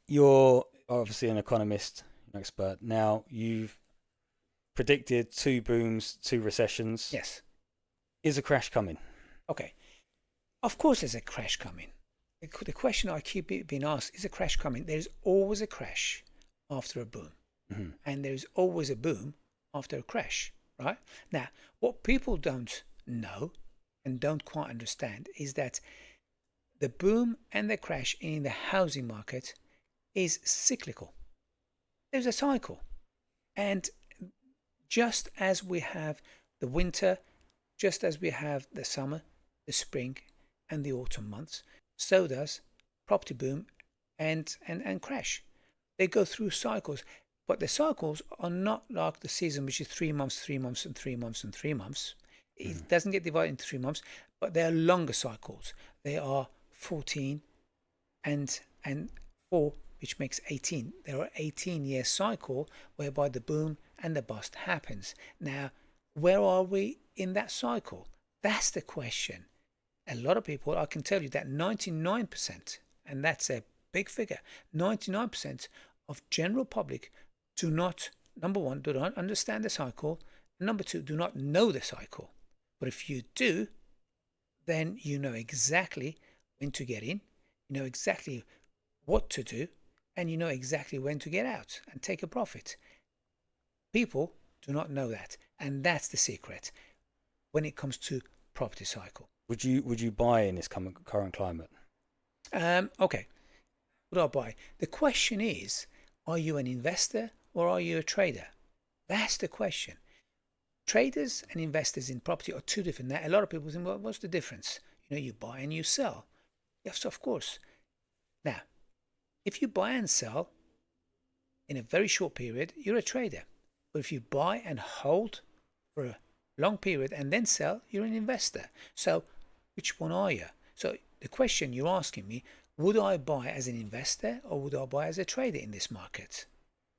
you're obviously an economist, an expert. Now you've predicted two booms, two recessions. Yes. Is a crash coming? Okay. Of course, there's a crash coming. The question I keep being asked is a crash coming? There's always a crash after a boom, Hmm. and there's always a boom after a crash, right? Now, what people don't know and don't quite understand is that the boom and the crash in the housing market is cyclical. There's a cycle. And just as we have the winter, just as we have the summer, the spring, and the autumn months, so does property boom and crash. They go through cycles, but the cycles are not like the season, which is 3 months, 3 months, and 3 months, and 3 months. Hmm. It doesn't get divided into 3 months, but they are longer cycles. They are 14 and 4, which makes 18. There are 18-year cycle whereby the boom and the bust happens. Now, where are we in that cycle? That's the question. A lot of people, I can tell you that 99%, and that's a big figure, 99% of general public do not, number one, do not understand the cycle, and number two, do not know the cycle. But if you do, then you know exactly when to get in, you know exactly what to do, and you know exactly when to get out and take a profit. People do not know that, and that's the secret when it comes to property cycle. Would you buy in this current climate? Okay, what do I buy? The question is, are you an investor or are you a trader? That's the question. Traders and investors in property are two different. Now, a lot of people think, well, what's the difference? You buy and you sell. Yes, of course. Now, if you buy and sell in a very short period, you're a trader. But if you buy and hold for a long period and then sell, you're an investor. So, which one are you? So, the question you're asking me, would I buy as an investor or would I buy as a trader in this market?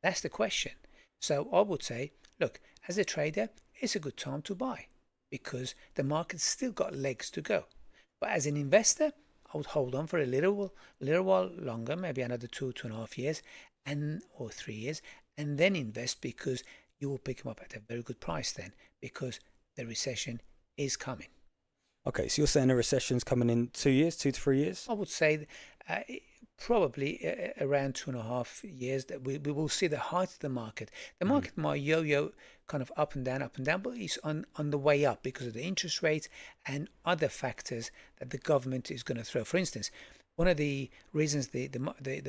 That's the question. So, I would say, look, as a trader, it's a good time to buy because the market's still got legs to go. But as an investor, I would hold on for a little while longer, maybe another 2.5 years, and or 3 years, and then invest because you will pick them up at a very good price then because the recession is coming. Okay, so you're saying a recession's coming in 2 years, 2 to 3 years? I would say uh, probably around 2.5 years that we will see the height of the market. The Hmm. market might yo-yo kind of up and down, but it's on the way up because of the interest rate and other factors that the government is going to throw. For instance, one of the reasons the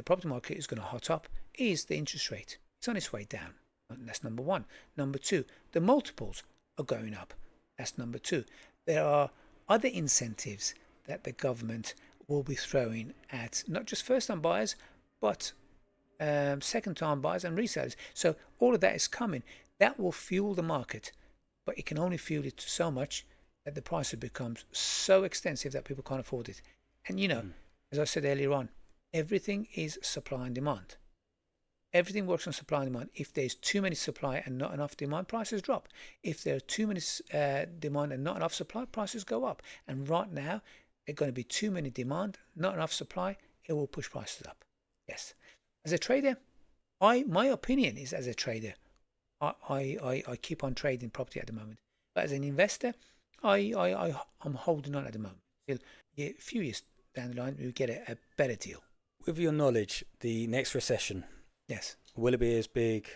property market is going to hot up is the interest rate. It's on its way down. That's number one. Number two, the multiples are going up. That's number two. There are other incentives that the government will be throwing at not just first time buyers, but second time buyers and resellers. So all of that is coming. That will fuel the market, but it can only fuel it so much that the price becomes so extensive that people can't afford it. And Hmm. as I said earlier on, everything is supply and demand. Everything works on supply and demand. If there's too many supply and not enough demand, prices drop. If there are too many demand and not enough supply, prices go up. And right now, there's going to be too many demand, not enough supply. It will push prices up. Yes. As a trader, my opinion is as a trader, I keep on trading property at the moment. But as an investor, I'm holding on at the moment. Till a few years down the line, we get a better deal. With your knowledge, the next recession, Yes. will it be as big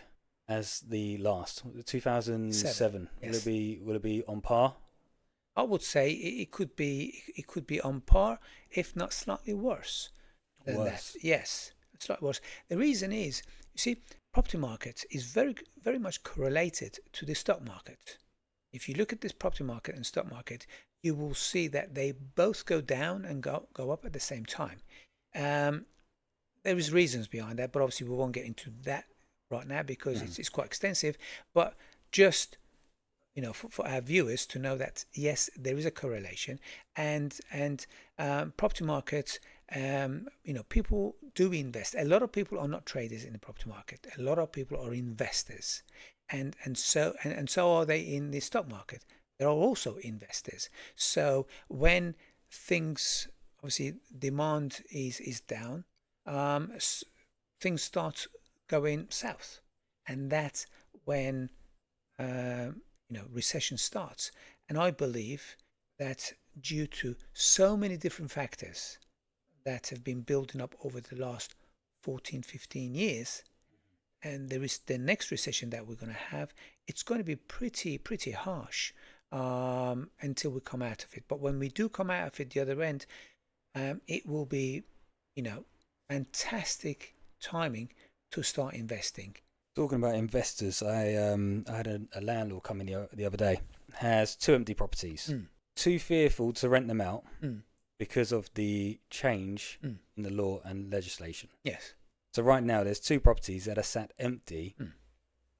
as the last, Seven. 2007? Will it Yes. be will it be on par? I would say it could be on par, if not slightly worse than that. Worse. Yes, slightly worse. The reason is, you see, property market is very much correlated to the stock market. If you look at this property market and stock market, you will see that they both go down and go up at the same time. Um, there is reasons behind that, but obviously we won't get into that right now because Mhm. it's quite extensive. But just for our viewers to know that yes, there is a correlation, and property markets, people do invest. A lot of people are not traders in the property market. A lot of people are investors, and so are they in the stock market. There are also investors. So when things obviously demand is down, things start going south, and that's when recession starts. And I believe that due to so many different factors that have been building up over the last 14, 15 years, and there is the next recession that we're going to have, it's going to be pretty harsh until we come out of it. But when we do come out of it the other end, it will be, fantastic timing to start investing. Talking about investors, I had a landlord come in the other day, has 2 empty properties, too fearful to rent them out because of the change in the law and legislation. Yes. So right now there's 2 properties that are sat empty,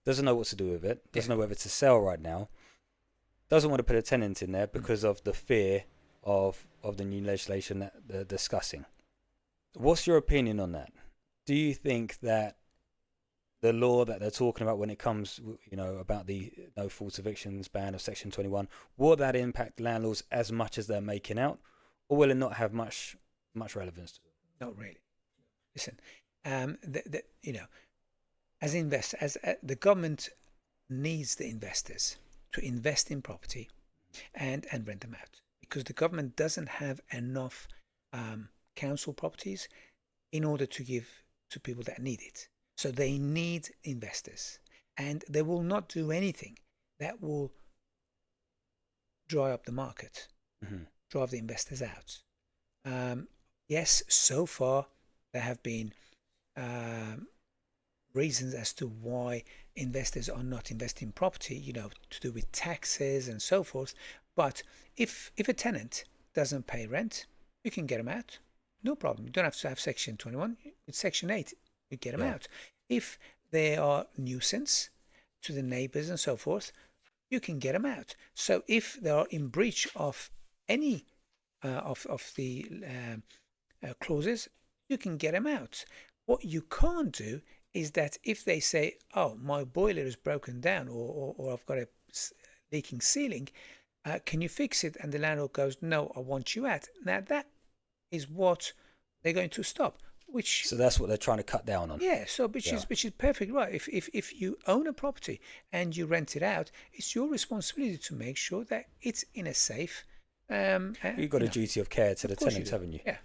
doesn't know what to do with it, doesn't know whether to sell right now, doesn't want to put a tenant in there because of the fear of the new legislation that they're discussing. What's your opinion on that? Do you think that the law that they're talking about when it comes, about the no fault evictions ban of Section 21, will that impact landlords as much as they're making out, or will it not have much relevance to it? Not really. Listen, as investors, the government needs the investors to invest in property and rent them out, because the government doesn't have enough council properties in order to give to people that need it. So they need investors, and they will not do anything that will dry up the market, drive the investors out. Yes, so far there have been reasons as to why investors are not investing in property, to do with taxes and so forth. But if a tenant doesn't pay rent, you can get them out. No problem. You don't have to have Section 21. It's Section 8. You get them out. If they are nuisance to the neighbors and so forth, you can get them out. So if they are in breach of any of the clauses, you can get them out. What you can't do is that if they say, oh, my boiler is broken down, or I've got a leaking ceiling, can you fix it? And the landlord goes, no, I want you out. Now that is what they're going to stop. So that's what they're trying to cut down on. Yeah, so which is perfect right. If you own a property and you rent it out, it's your responsibility to make sure that it's in a safe. You've got a duty of care to the tenants, haven't you? Yeah.